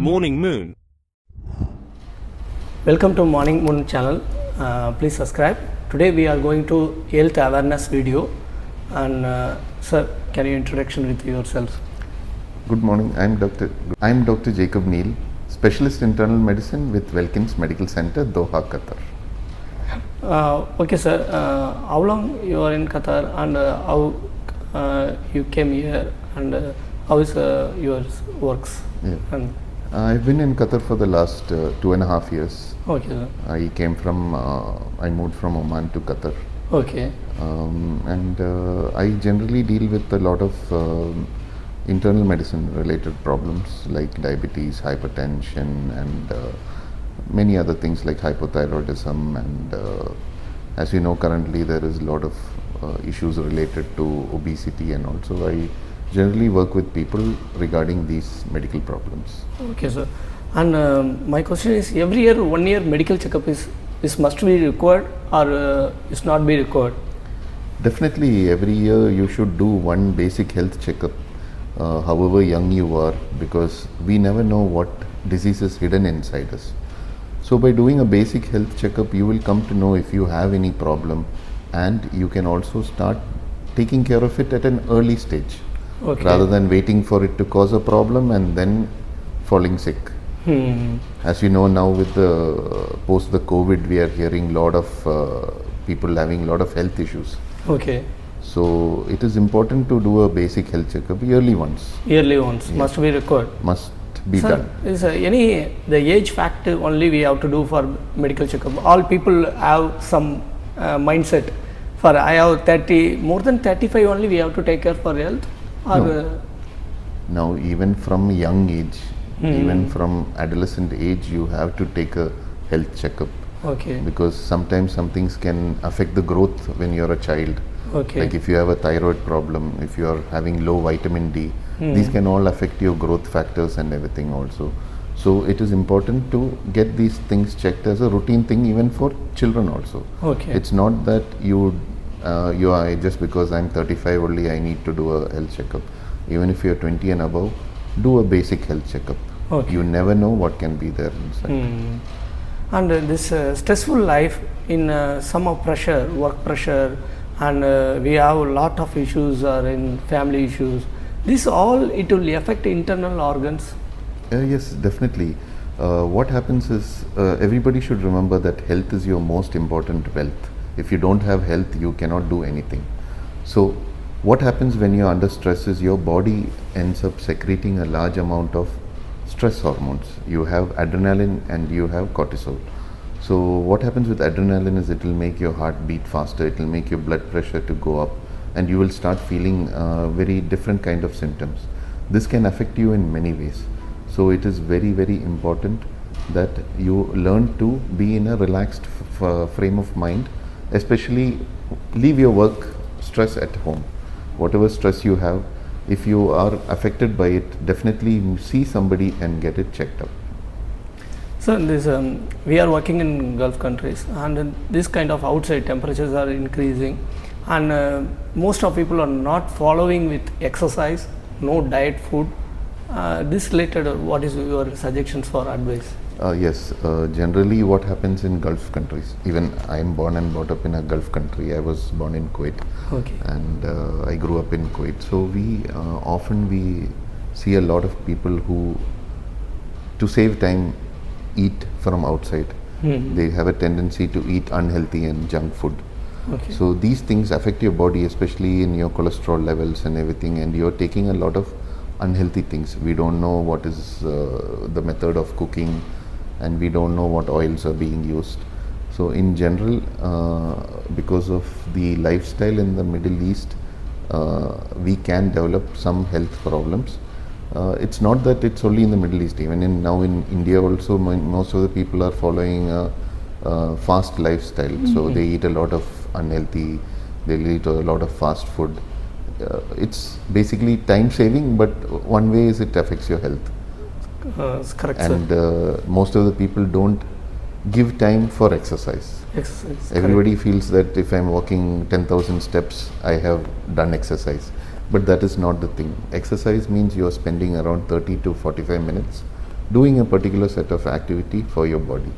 Morning Moon. Welcome to Morning Moon channel. Please subscribe. Today we are going to health awareness video, and sir, can you introduction with yourself? Good morning. I'm Dr. Jacob Neil, specialist internal medicine with Wellkins Medical Center, Doha, Qatar. Okay, sir. How long you are in Qatar, and how you came here, and how is your works? Yeah. And I've been in Qatar for the last 2.5 years. okay, sir. I moved from Oman to Qatar. Okay. And I generally deal with a lot of internal medicine related problems like diabetes, hypertension, and many other things like hypothyroidism. And as you know, currently there is a lot of issues related to obesity, and also I generally work with people regarding these medical problems. Okay, sir. And my question is, every year 1 year medical checkup is must be required, or is not be required? Definitely every year you should do one basic health checkup, however young you are, because we never know what disease is hidden inside us. So by doing a basic health checkup, you will come to know if you have any problem, and you can also start taking care of it at an early stage. Okay. Rather than waiting for it to cause a problem and then falling sick. As you know, now with the post the COVID, we are hearing a lot of people having a lot of health issues. Okay. So it is important to do a basic health checkup yearly once. Yearly once, Yeah. must be required. Must be Sir, done. is the age factor only we have to do for medical checkup? All people have some mindset. For I have 30, more than 35 only we have to take care for health? Or No. Now even from young age, even from adolescent age, you have to take a health checkup. okay. Because sometimes some things can affect the growth when you're a child. Okay. Like if you have a thyroid problem, if you are having low vitamin D, these can all affect your growth factors and everything also. So it is important to get these things checked as a routine thing even for children also. Okay. It's not that you are just because I'm 35 only I need to do a health checkup. Even if you're 20 and above, do a basic health checkup. Okay. You never know what can be there inside. And this stressful life in some of pressure, work pressure, and we have a lot of issues or in family issues. This all, it will affect internal organs. Yes, definitely. What happens is everybody should remember that health is your most important wealth. If you don't have health, you cannot do anything. So what happens when you're under stress is your body ends up secreting a large amount of stress hormones. You have adrenaline and you have cortisol. So what happens with adrenaline is it will make your heart beat faster, it will make your blood pressure to go up, and you will start feeling very different kind of symptoms. This can affect you in many ways. So it is very, very important that you learn to be in a relaxed frame of mind, especially leave your work stress at home. Whatever stress you have, if you are affected by it, definitely see somebody and get it checked up. So this we are working in Gulf countries, and this kind of outside temperatures are increasing, and most of people are not following with exercise, no diet food. This related, what is your suggestions for advice? Yes, generally what happens in Gulf countries, even I am born and brought up in a Gulf country. I was born in Kuwait. Okay. And I grew up in Kuwait. So we often see a lot of people who, to save time, eat from outside. They have a tendency to eat unhealthy and junk food. Okay. So these things affect your body, especially in your cholesterol levels and everything, and you're taking a lot of unhealthy things. We don't know what is the method of cooking, and we don't know what oils are being used. So in general, because of the lifestyle in the Middle East, we can develop some health problems. It's not that it's only in the Middle East. Even now in India also, most of the people are following a fast lifestyle. So they eat a lot of unhealthy, they eat a lot of fast food. It's basically time saving, but one way is it affects your health. Correct, And sir. most of the people don't give time for exercise. Exercise. Everybody feels that if I'm walking 10,000 steps, I have done exercise. But that is not the thing. Exercise means you are spending around 30 to 45 minutes doing a particular set of activity for your body.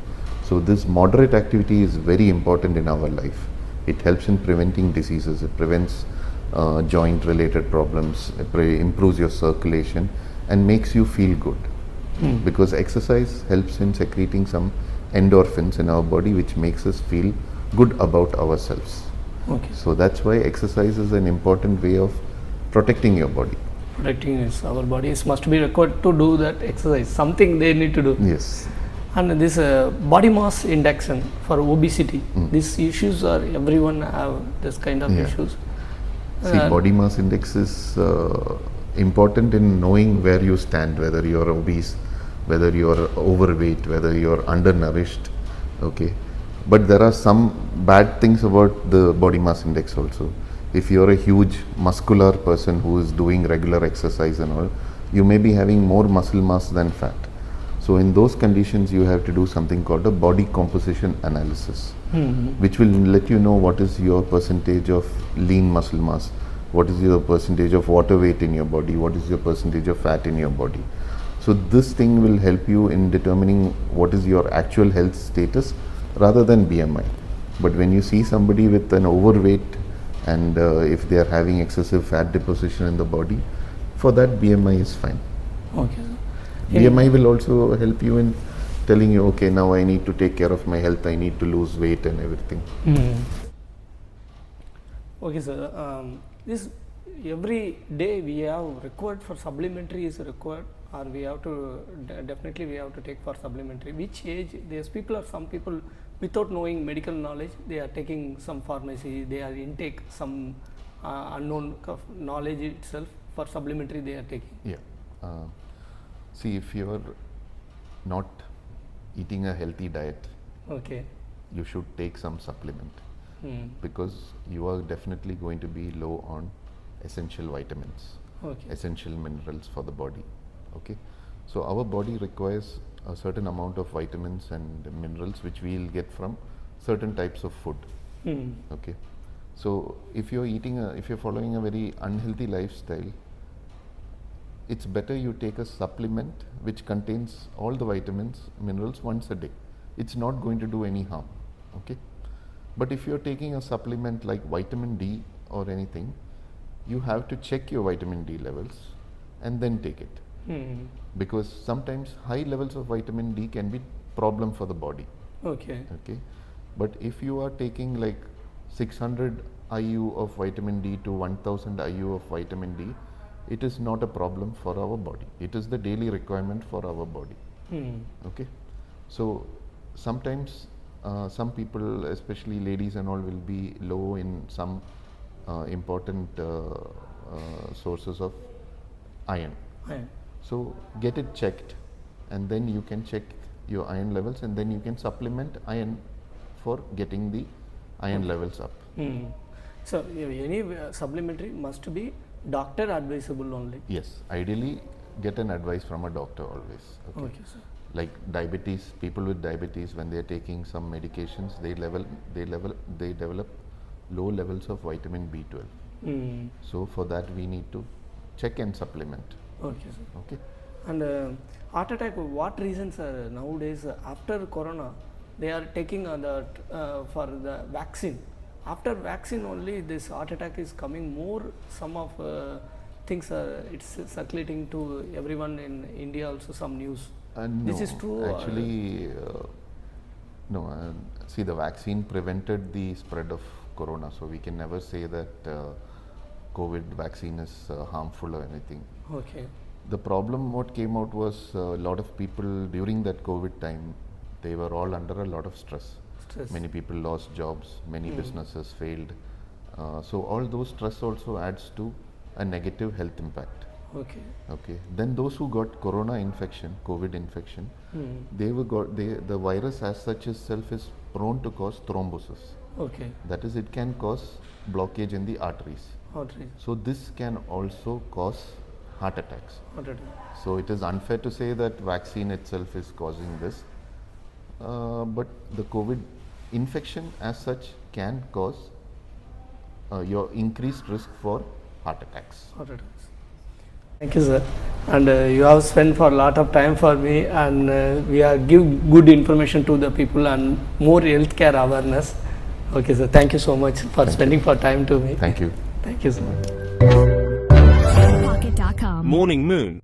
So this moderate activity is very important in our life. It helps in preventing diseases. It prevents joint related problems. It improves your circulation and makes you feel good. Because exercise helps in secreting some endorphins in our body, which makes us feel good about ourselves. Okay. So that's why exercise is an important way of protecting your body. Protecting is our bodies must be required to do that exercise. Something they need to do. Yes. And this body mass index for obesity, these issues are everyone have this kind of issues. See, body mass index is important in knowing where you stand, whether you are obese, whether you are overweight, whether you are undernourished. Okay. But there are some bad things about the body mass index also. If you are a huge muscular person who is doing regular exercise and all, you may be having more muscle mass than fat. So in those conditions, you have to do something called a body composition analysis, which will let you know what is your percentage of lean muscle mass, what is your percentage of water weight in your body, what is your percentage of fat in your body. So this thing will help you in determining what is your actual health status rather than BMI. But when you see somebody with an overweight and if they are having excessive fat deposition in the body, for that BMI is fine. Okay. BMI will also help you in telling you, okay, now I need to take care of my health, I need to lose weight and everything. Okay, sir. This every day we have required for supplementary is required, or we have to definitely we have to take for supplementary. Which age? There's people or some people without knowing medical knowledge, they are taking some pharmacy, they are intake some unknown knowledge itself for supplementary they are taking. Yeah. See, if you are not eating a healthy diet, okay, you should take some supplement because you are definitely going to be low on essential vitamins, essential minerals for the body. Okay, so our body requires a certain amount of vitamins and minerals which we will get from certain types of food. Okay, so if you're if you're following a very unhealthy lifestyle, it's better you take a supplement which contains all the vitamins, minerals once a day. It's not going to do any harm. Okay, but if you're taking a supplement like vitamin D or anything, you have to check your vitamin D levels and then take it. Because sometimes high levels of vitamin D can be problem for the body. Okay. Okay, but if you are taking like 600 IU of vitamin D to 1000 IU of vitamin D, it is not a problem for our body. It is the daily requirement for our body. Okay, so sometimes some people, especially ladies and all, will be low in some important sources of iron. So get it checked, and then you can check your iron levels, and then you can supplement iron for getting the iron levels up. So any supplementary must be doctor advisable only. Yes, ideally get an advice from a doctor always. Okay, sir. Like diabetes, people with diabetes, when they are taking some medications, they develop low levels of vitamin B12. So for that we need to check and supplement. Okay, sir. Okay. And heart attack, what reasons are nowadays after corona they are taking for the vaccine? After vaccine only this heart attack is coming more. Some of things it's circulating to everyone in India also, some news. No, this is true? Actually, no. See, the vaccine prevented the spread of corona, so we can never say that COVID vaccine is harmful or anything. Okay. The problem what came out was a lot of people during that COVID time, they were all under a lot of stress. Many people lost jobs, many businesses failed. So all those stress also adds to a negative health impact. Okay. Okay. Then those who got corona infection, COVID infection, the virus as such itself is prone to cause thrombosis. Okay. That is, it can cause blockage in the arteries. So this can also cause heart attacks. So it is unfair to say that vaccine itself is causing this. But the COVID infection as such can cause your increased risk for heart attacks. Thank you, sir. And you have spent for a lot of time for me, and we are give good information to the people and more healthcare awareness. Okay, sir. Thank you so much for spending for time to me. Thank you. Thank you, sir. Morning Moon.